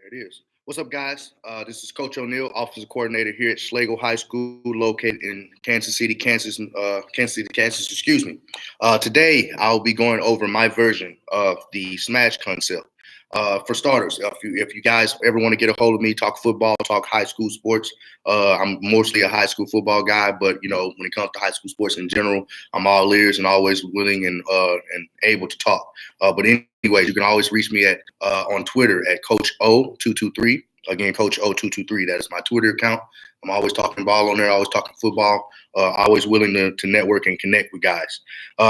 There it is. What's up, guys? This is Coach O'Neill, offensive coordinator here at Schlegel High School, located in Kansas City, Kansas. Kansas. Excuse me. Today, I'll be going over my version of the smash concept. For starters, if you guys ever want to get a hold of me, talk football, talk high school sports, I'm mostly a high school football guy, but when it comes to high school sports in general, I'm all ears and always willing and able to talk. But anyways, you can always reach me at on Twitter at Coach O223. Again, Coach O223. That is my Twitter account. I'm always talking ball on there, always talking football, always willing to network and connect with guys.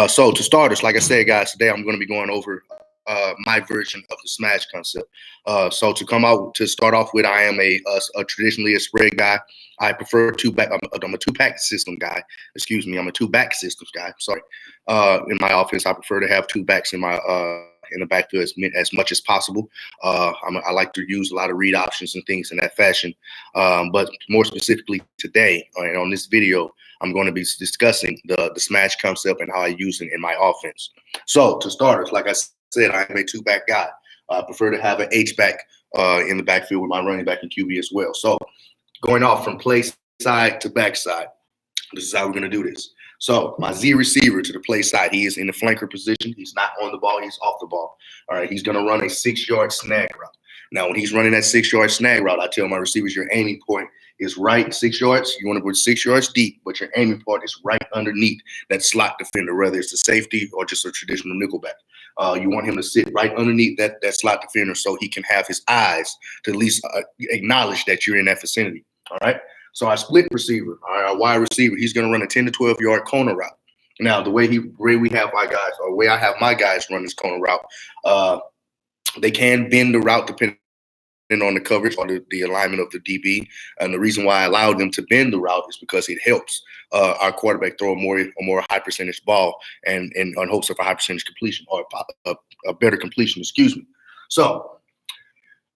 So to starters, like I said, guys, today I'm going to be going over my version of the smash concept. So to start off with, I am a traditionally a spread guy. I prefer two-back. I'm a two-back system guy. Excuse me, I'm a two-back systems guy. Sorry. In my offense, I prefer to have two backs in the backfield as much as possible. I like to use a lot of read options and things in that fashion. But more specifically today, and on this video, I'm going to be discussing the smash concept and how I use it in my offense. So to starters, like I said, I am a two-back guy. I prefer to have an H-back in the backfield with my running back and QB as well. So going off from play side to back side, this is how we're going to do this. So my Z receiver to the play side, he is in the flanker position. He's not on the ball. He's off the ball. All right, he's going to run a 6-yard snag route. Now, when he's running that 6-yard snag route, I tell my receivers your aiming point is right 6 yards. You want to put 6 yards deep, but your aiming point is right underneath that slot defender, whether it's a safety or just a traditional nickelback. You want him to sit right underneath that slot defender so he can have his eyes to at least acknowledge that you're in that vicinity. All right. So our split receiver, our wide receiver, he's going to run a 10 to 12-yard corner route. Now, the way we have my guys, or the way I have my guys run this corner route, they can bend the route depending on the coverage or the alignment of the DB. And the reason why I allow them to bend the route is because it helps our quarterback throw a more high percentage ball and on hopes of a high percentage completion or a better completion. Excuse me. So.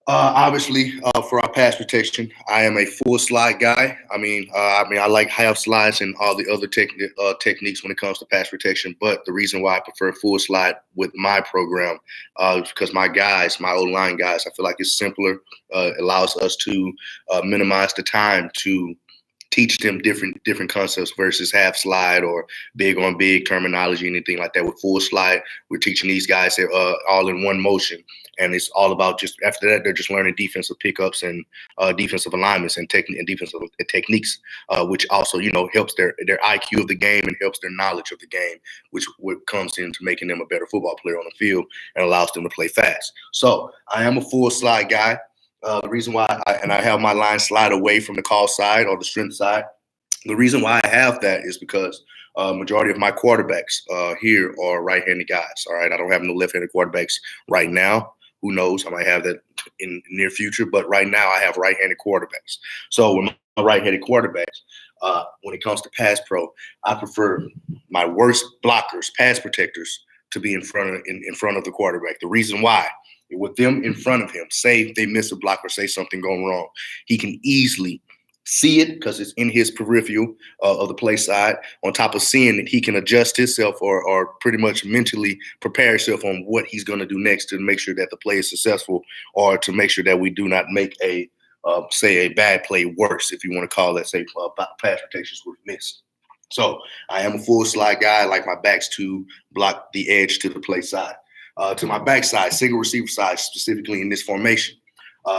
Obviously, for our pass protection, I am a full slide guy. I like half slides and all the other techniques when it comes to pass protection. But the reason why I prefer full slide with my program is because my O-line guys, I feel like it's simpler. It allows us to minimize the time to teach them different concepts versus half slide or big on big terminology, anything like that. With full slide, we're teaching these guys all in one motion. And it's all about just after that, they're just learning defensive pickups and defensive alignments and defensive techniques, which also, helps their IQ of the game and helps their knowledge of the game, which comes into making them a better football player on the field and allows them to play fast. So I am a full slide guy. The reason why I have my line slide away from the call side or the strength side, the reason why I have that is because majority of my quarterbacks here are right-handed guys. All right, I don't have no left-handed quarterbacks right now. Who knows? I might have that in the near future, but right now I have right-handed quarterbacks. So with my right-handed quarterbacks, when it comes to pass pro, I prefer my worst blockers, pass protectors, to be in front of the quarterback. The reason why, with them in front of him, say if they miss a block or say something going wrong, he can easily see it because it's in his peripheral of the play side. On top of seeing it, he can adjust himself or pretty much mentally prepare himself on what he's going to do next to make sure that the play is successful or to make sure that we do not make a bad play worse, if you want to call that, pass protections were missed. So I am a full slide guy. I like my backs to block the edge to the play side. To my backside, single receiver side, specifically in this formation,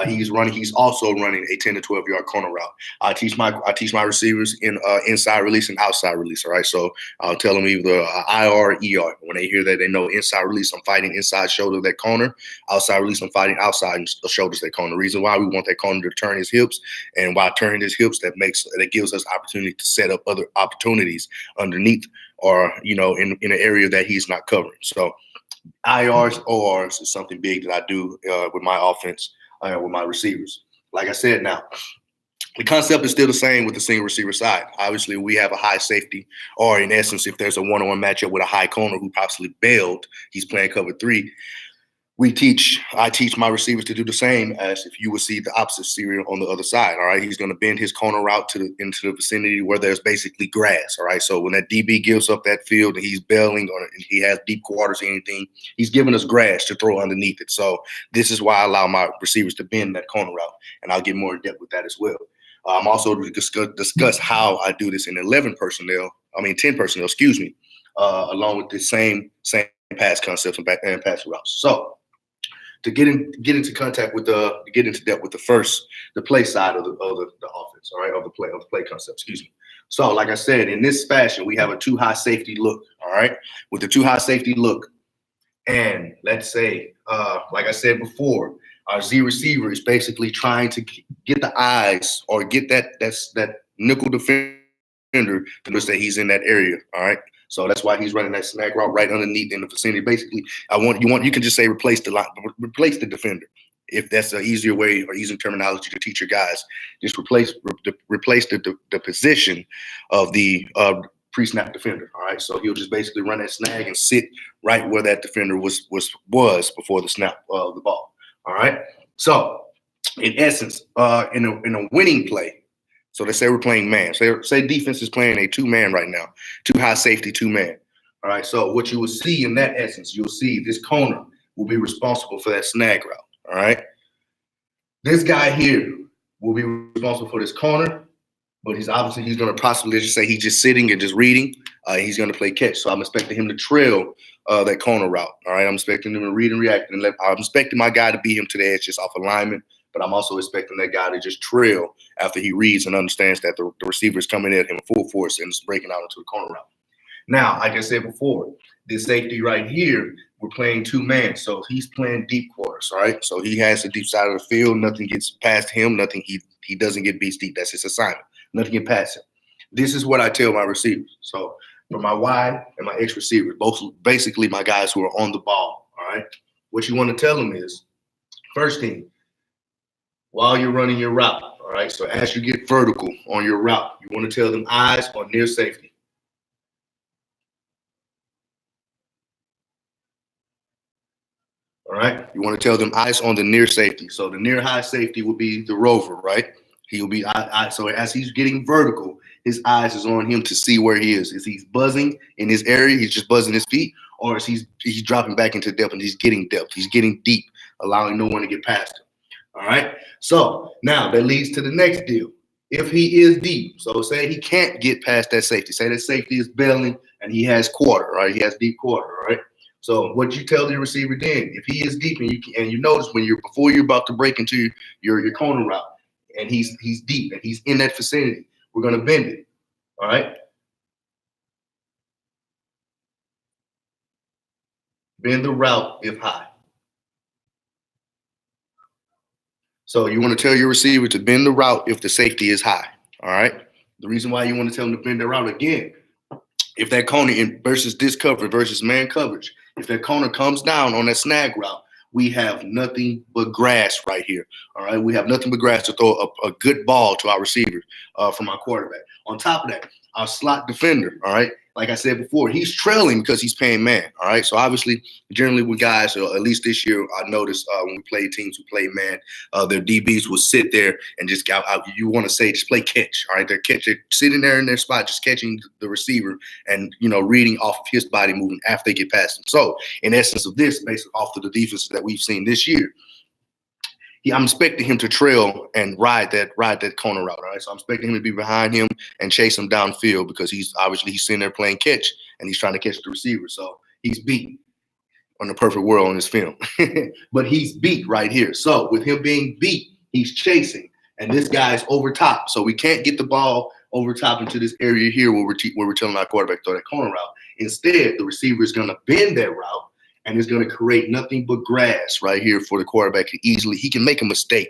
he's also running a 10 to 12-yard corner route. I teach my receivers in inside release and outside release. All right, so I'll tell them either IR or ER. When they hear that, they know inside release, I'm fighting inside shoulder of that corner. Outside release, I'm fighting outside shoulders of that corner. The reason why we want that corner to turn his hips, and while turning his hips, that gives us opportunity to set up other opportunities underneath or in an area that he's not covering. So IRs, ORs is something big that I do with my offense. With my receivers. Like I said, now, the concept is still the same with the single receiver side. Obviously, we have a high safety, or in essence, if there's a one-on-one matchup with a high corner who possibly bailed, he's playing cover 3. I teach my receivers to do the same as if you would see the opposite receiver on the other side. All right. He's going to bend his corner route into the vicinity where there's basically grass. All right. So when that DB gives up that field and he's bailing or he has deep quarters or anything, he's giving us grass to throw underneath it. So this is why I allow my receivers to bend that corner route. And I'll get more in depth with that as well. I'm also to discuss how I do this in 10 personnel, excuse me, along with the same pass concepts and pass routes. So to get into depth with the play side of the offense, all right, of the play concept, excuse me. So like I said, in this fashion, we have a too high safety look, all right, with the too high safety look. And let's say, like I said before, our Z receiver is basically trying to get the eyes or get that nickel defender to notice that he's in that area, all right. So that's why he's running that snag route right underneath in the vicinity. Basically, you can just say replace the defender. If that's an easier way or easier terminology to teach your guys, just replace the position of the pre-snap defender. All right, so he'll just basically run that snag and sit right where that defender was before the snap of the ball. All right, so in essence, in a winning play. So let's say we're playing man. Say defense is playing a two-man right now, too high safety, two-man. All right. So what you will see in that essence, you'll see this corner will be responsible for that snag route. All right. This guy here will be responsible for this corner, but he's going to possibly just say he's just sitting and just reading. He's going to play catch. So I'm expecting him to trail that corner route. All right. I'm expecting him to read and react. I'm expecting my guy to beat him to the edge just off alignment. But I'm also expecting that guy to just trail after he reads and understands that the receiver is coming at him full force and is breaking out into the corner route. Now, like I said before, this safety right here, we're playing two-man. So he's playing deep quarters, all right? So he has the deep side of the field. Nothing gets past him. Nothing he doesn't get beat deep. That's his assignment. Nothing gets past him. This is what I tell my receivers. So for my wide and my X receivers, both basically my guys who are on the ball, all right? What you want to tell them is, first thing, while you're running your route, all right? So as you get vertical on your route, you want to tell them eyes on near safety. All right? You want to tell them eyes on the near safety. So the near high safety will be the rover, right? He'll be so as he's getting vertical, his eyes is on him to see where he is. Is he buzzing in his area? He's just buzzing his feet, or is he's dropping back into depth and he's getting depth. He's getting deep, allowing no one to get past him. All right. So now that leads to the next deal. If he is deep, so say he can't get past that safety, say that safety is bailing and he has quarter, right? He has deep quarter, all right? So what you tell the receiver then, if he is deep and you notice before you're about to break into your corner route and he's deep and he's in that vicinity, we're going to bend it, all right? Bend the route if high. So you want to tell your receiver to bend the route if the safety is high, all right? The reason why you want to tell them to bend the route again, if that corner versus this coverage versus man coverage, if that corner comes down on that snag route, we have nothing but grass right here, all right? We have nothing but grass to throw a good ball to our receiver from our quarterback. On top of that, our slot defender, all right? Like I said before, he's trailing because he's paying man, all right? So obviously, generally with guys, or at least this year, I noticed when we played teams who played man, their DBs will sit there and just you want to say just play catch, all right? They're sitting there in their spot, just catching the receiver and, reading off of his body movement after they get past him. So in essence of this, based off of the defenses that we've seen this year, I'm expecting him to trail and ride that corner route. All right, so I'm expecting him to be behind him and chase him downfield because he's sitting there playing catch and he's trying to catch the receiver. So he's beat on the perfect world on this film, but he's beat right here. So with him being beat, he's chasing, and this guy's over top. So we can't get the ball over top into this area here where we're telling our quarterback to throw that corner route. Instead, the receiver is going to bend that route. And it's going to create nothing but grass right here for the quarterback to he can make a mistake.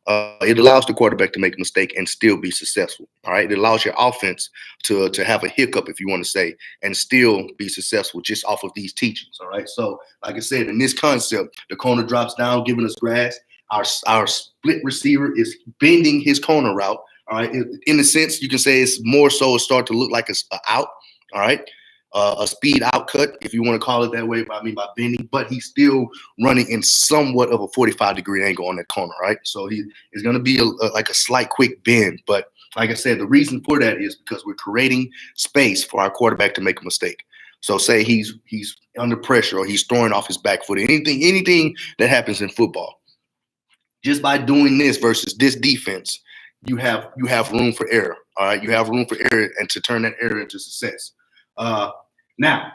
It allows the quarterback to make a mistake and still be successful. All right. It allows your offense to have a hiccup, if you want to say, and still be successful just off of these teachings. All right. So like I said, in this concept, the corner drops down, giving us grass. Our split receiver is bending his corner route. All right. In a sense, you can say it's more so start to look like it's out. All right. a speed out cut, if you want to call it that way, by bending, but he's still running in somewhat of a 45-degree angle on that corner, right? So he is going to be like a slight quick bend. But like I said, the reason for that is because we're creating space for our quarterback to make a mistake. So say he's under pressure or he's throwing off his back foot, anything that happens in football. Just by doing this versus this defense, you have room for error. All right, you have room for error and to turn that error into success. Now,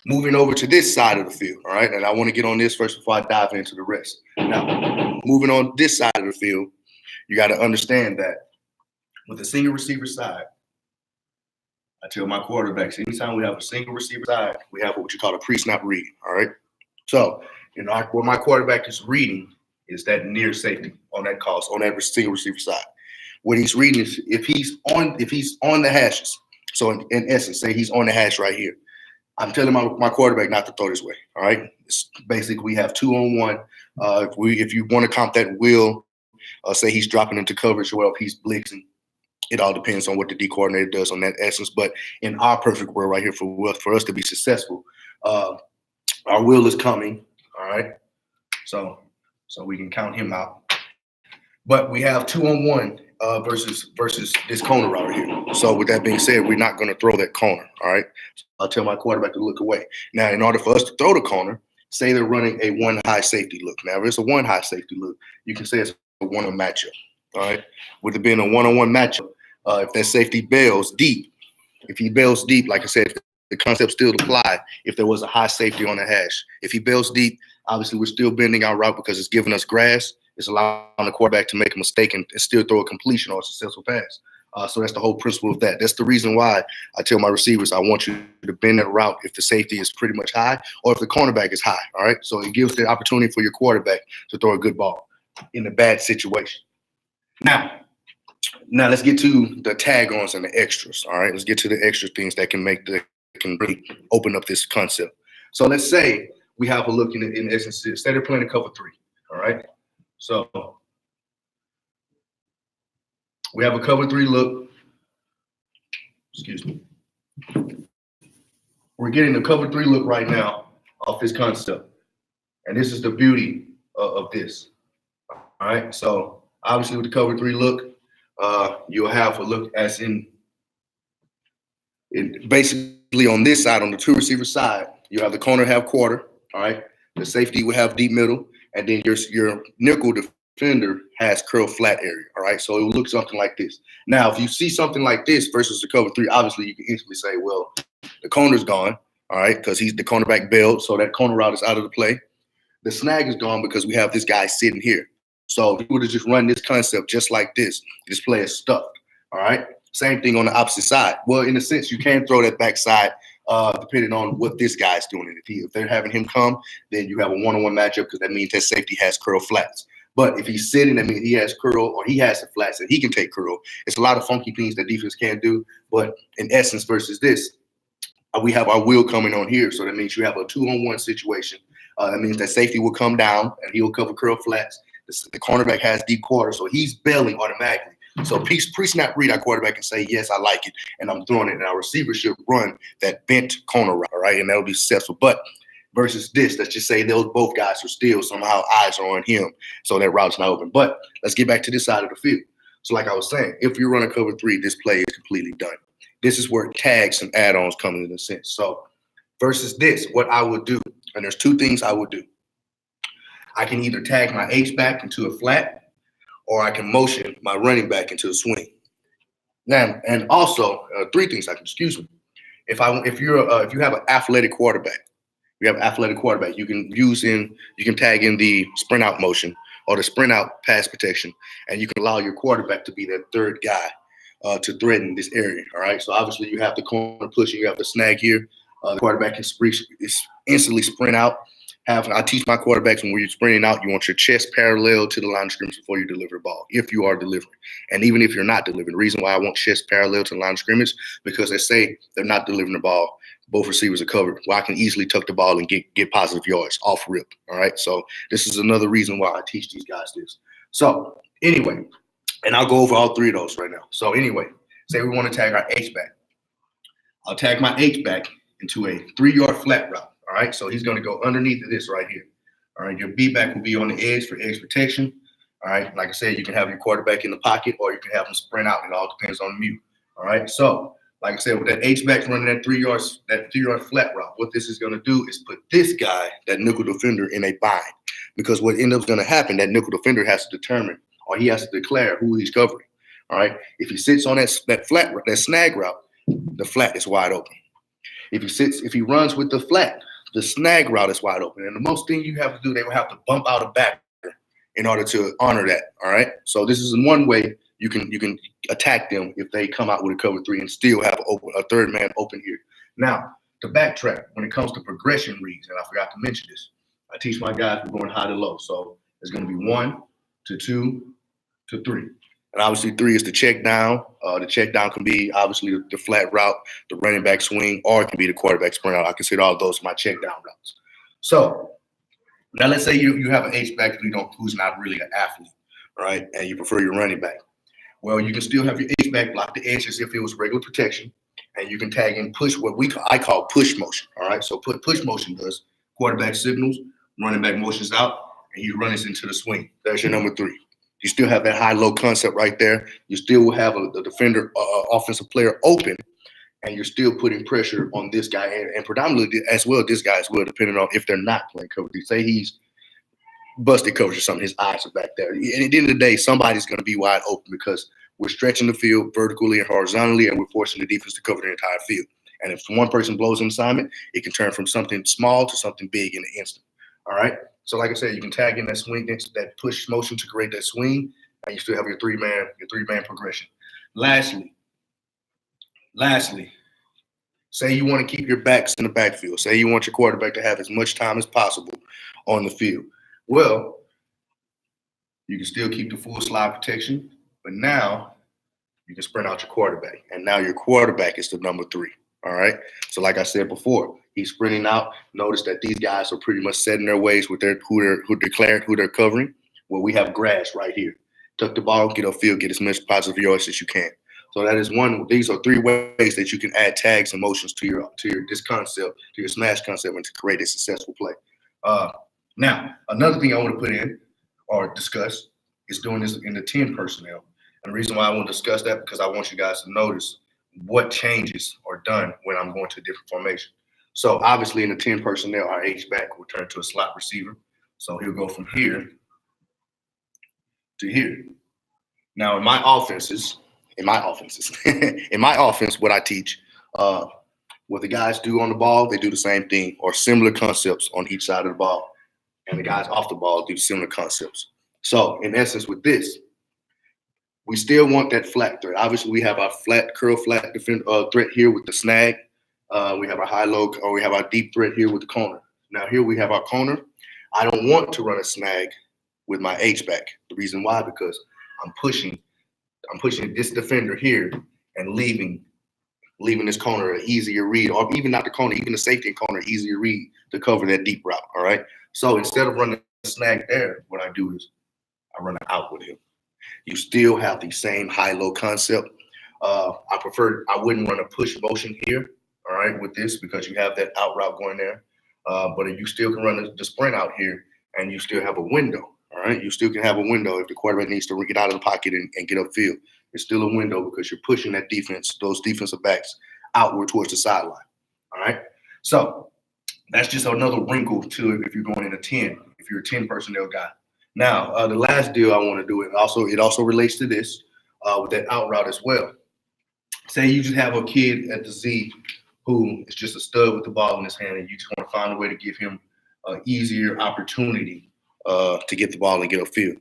moving over to this side of the field, all right, and I want to get on this first before I dive into the rest. Now, moving on this side of the field, you got to understand that with the single receiver side, I tell my quarterbacks, anytime we have a single receiver side, we have what you call a pre-snap read, all right? So, what my quarterback is reading is that near safety on that single receiver side. What he's reading is if he's on the hashes. So in essence, say he's on the hash right here. I'm telling my quarterback not to throw this way. All right. It's basically, we have 2-on-1. If you want to count that wheel, say he's dropping into coverage, or if he's blitzing, it all depends on what the D coordinator does on that essence. But in our perfect world right here, for us to be successful, our wheel is coming. All right. So we can count him out. But we have 2-on-1 versus this corner right here. So with that being said, we're not going to throw that corner. All right. So I'll tell my quarterback to look away. Now, in order for us to throw the corner, say they're running a one high safety look. Now, if it's a one high safety look, you can say it's a one-on matchup. All right. With it being a one-on-one matchup, if that safety bails deep, like I said, the concept still apply if there was a high safety on the hash. If he bails deep, obviously we're still bending our route because it's giving us grass. It's allowing the quarterback to make a mistake and still throw a completion or a successful pass. So that's the whole principle of that. That's the reason why I tell my receivers, I want you to bend that route if the safety is pretty much high or if the cornerback is high, all right? So it gives the opportunity for your quarterback to throw a good ball in a bad situation. Now let's get to the tag-ons and the extras, all right? Let's get to the extra things that can really open up this concept. So let's say we have a look in essence, say they're playing a cover 3, all right? So we have a cover 3 look. Excuse me. We're getting a cover 3 look right now off this concept. And this is the beauty of this. All right. So obviously with the cover 3 look, you'll have a look as in basically on this side, on the 2 receiver side, you have the corner have quarter. All right. The safety will have deep middle. And then your nickel defender has curl flat area, all right? So it will look something like this. Now, if you see something like this versus the cover 3, obviously you can instantly say, well, the corner's gone, all right, because he's the cornerback bailed, so that corner route is out of the play. The snag is gone because we have this guy sitting here. So if you were to just run this concept just like this play is stuffed, all right? Same thing on the opposite side. Well, in a sense, you can throw that backside depending on what this guy's doing. If they're having him come, then you have a one-on-one matchup because that means that safety has curl flats. But if he's sitting, that means he has curl or he has the flats and he can take curl. It's a lot of funky things that defense can't do. But in essence versus this, we have our wheel coming on here. So that means you have a 2-on-1 situation. That means that safety will come down and he will cover curl flats. The cornerback has deep quarter, so he's bailing automatically. So pre-snap read, our quarterback can say, yes, I like it, and I'm throwing it. And our receiver should run that bent corner route, right? And that'll be successful. But versus this, let's just say those both guys are still somehow eyes are on him, so that route's not open. But let's get back to this side of the field. So like I was saying, if you run a cover 3, this play is completely done. This is where tags and add-ons come in a sense. So versus this, what I would do, and there's 2 things I would do. I can either tag my H-back into a flat, or I can motion my running back into a swing. Now, and also 3 things I can, excuse me. If you have an athletic quarterback, you can tag in the sprint out motion or the sprint out pass protection, and you can allow your quarterback to be that third guy to threaten this area. All right. So obviously you have the corner push and you have the snag here. The quarterback can instantly sprint out. I teach my quarterbacks when you're sprinting out, you want your chest parallel to the line of scrimmage before you deliver the ball, if you are delivering. And even if you're not delivering, the reason why I want chest parallel to the line of scrimmage, because they say they're not delivering the ball, both receivers are covered. Well, I can easily tuck the ball and get positive yards off rip, all right? So this is another reason why I teach these guys this. So anyway, and I'll go over all 3 of those right now. So anyway, say we want to tag our H-back. I'll tag my H-back into a 3-yard flat route. All right, so he's going to go underneath of this right here. All right, your B-back will be on the edge for edge protection. All right, like I said, you can have your quarterback in the pocket or you can have him sprint out. It all depends on the mute. All right, so like I said, with that H-back running that 3-yard flat route, what this is going to do is put this guy, that nickel defender, in a bind. Because what ends up going to happen, that nickel defender has to determine, or he has to declare who he's covering. All right, if he sits on that snag route, the flat is wide open. If he runs with the flat, the snag route is wide open. And the most thing you have to do, they will have to bump out a backer in order to honor that. All right. So this is one way you can attack them if they come out with a cover 3 and still have a third man open here. Now, to backtrack, when it comes to progression reads, and I forgot to mention this, I teach my guys we're going high to low. So it's going to be 1 to 2 to 3. And obviously 3 is the check down. The check down can be obviously the flat route, the running back swing, or it can be the quarterback sprint out. I consider all those my check down routes. So now let's say you have an H-back who's not really an athlete, right? And you prefer your running back. Well, you can still have your H-back block the edge as if it was regular protection, and you can tag in push, I call push motion. All right. So push motion does quarterback signals, running back motions out, and he runs into the swing. That's your number 3. You still have that high-low concept right there. You still will have the defender, offensive player open, and you're still putting pressure on this guy and predominantly as well, this guy as well, depending on if they're not playing coverage. Say he's busted coverage or something, his eyes are back there. And at the end of the day, somebody's going to be wide open because we're stretching the field vertically and horizontally, and we're forcing the defense to cover the entire field. And if one person blows an assignment, it can turn from something small to something big in an instant. All right? So like I said, you can tag in that swing, that push motion to create that swing, and you still have your three-man progression. Lastly, say you want to keep your backs in the backfield. Say you want your quarterback to have as much time as possible on the field. Well, you can still keep the full slide protection, but now you can sprint out your quarterback, and now your quarterback is the number 3. All right. So like I said before, he's sprinting out. Notice that these guys are pretty much setting their ways with who they're covering. Well, we have grass right here. Tuck the ball, get upfield, get as much positive yards as you can. So that is one. These are 3 ways that you can add tags and motions to your this concept, to your smash concept, and to create a successful play. Now, another thing I want to put in or discuss is doing this in the 10 personnel. And the reason why I want to discuss that because I want you guys to notice what changes are done when I'm going to a different formation. So obviously in the 10 personnel, our H-back will turn to a slot receiver. So he'll go from here to here. Now in my offense, what I teach, what the guys do on the ball, they do the same thing or similar concepts on each side of the ball. And the guys off the ball do similar concepts. So in essence with this, we still want that flat threat. Obviously, we have our curl flat threat here with the snag. We have our high-low, or we have our deep threat here with the corner. Now here we have our corner. I don't want to run a snag with my H-back. The reason why, because I'm pushing this defender here and leaving this corner an easier read, or even not the corner, even the safety and corner, easier read to cover that deep route. All right. So instead of running a snag there, what I do is I run an out with him. You still have the same high-low concept. I wouldn't run a push motion here, all right, with this because you have that out route going there. But you still can run the sprint out here, and you still have a window, all right? You still can have a window if the quarterback needs to get out of the pocket and get upfield. It's still a window because you're pushing that defense, those defensive backs, outward towards the sideline, all right? So that's just another wrinkle to it if you're going in a 10, if you're a 10 personnel guy. Now, the last deal I want to do, it also relates to this with that out route as well. Say you just have a kid at the Z who is just a stud with the ball in his hand, and you just want to find a way to give him an easier opportunity to get the ball and get upfield.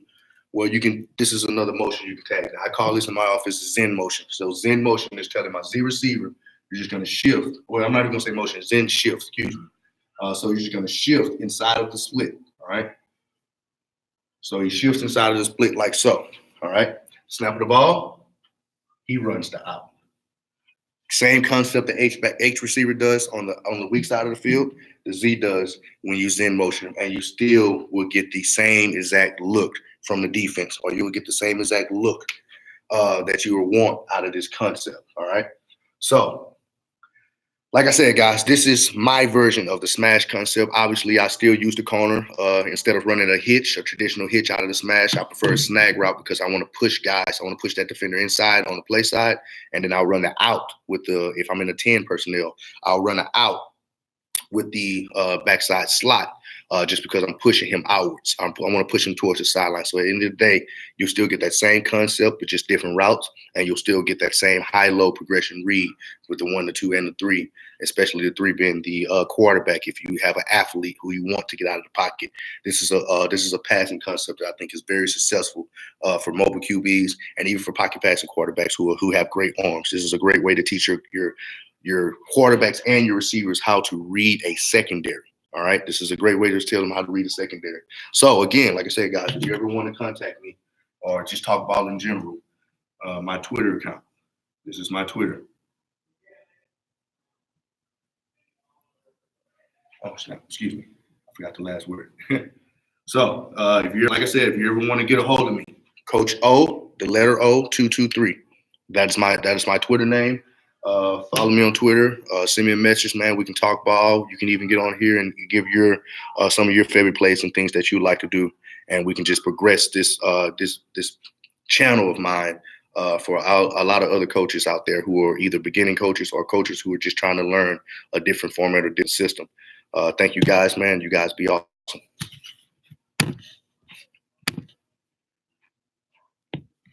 Well, this is another motion you can tag. I call this in my office Zen motion. So Zen motion is telling my Z receiver, you're just going to shift. Well, I'm not even going to say motion, Zen shift, excuse me. So you're just going to shift inside of the split, all right? So he shifts inside of the split like so, all right? Snap of the ball, he runs the out. Same concept the H receiver does on the weak side of the field, the Z does when you Zen motion, and you still will get the same exact look from the defense, or you will get the same exact look that you will want out of this concept, all right? So Like I said, guys, this is my version of the smash concept. Obviously, I still use the corner. Instead of running a hitch, a traditional hitch out of the smash, I prefer a snag route because I want to push guys. I want to push that defender inside on the play side, and then I'll run the out with the, if I'm in a 10 personnel, I'll run an out with the backside slot, just because I'm pushing him outwards. I want to push him towards the sideline. So at the end of the day, you'll still get that same concept, but just different routes, and you'll still get that same high-low progression read with the 1, the 2, and the 3, especially the 3 being the quarterback. If you have an athlete who you want to get out of the pocket, this is a passing concept that I think is very successful for mobile QBs and even for pocket passing quarterbacks who have great arms. This is a great way to teach your quarterbacks and your receivers how to read a secondary. All right. This is a great way to tell them how to read a secondary. So again, like I said, guys, if you ever want to contact me or just talk ball in general, my Twitter account. This is my Twitter. Oh, snap. Excuse me. I forgot the last word. So if you're, like I said, if you ever want to get a hold of me, Coach O, the letter O, 223. That is my Twitter name. Follow me on Twitter. Send me a message, man. We can talk ball. You can even get on here and give your some of your favorite plays and things that you like to do, and we can just progress this channel of mine for a lot of other coaches out there who are either beginning coaches or coaches who are just trying to learn a different format or different system. Thank you guys, man. You guys be awesome.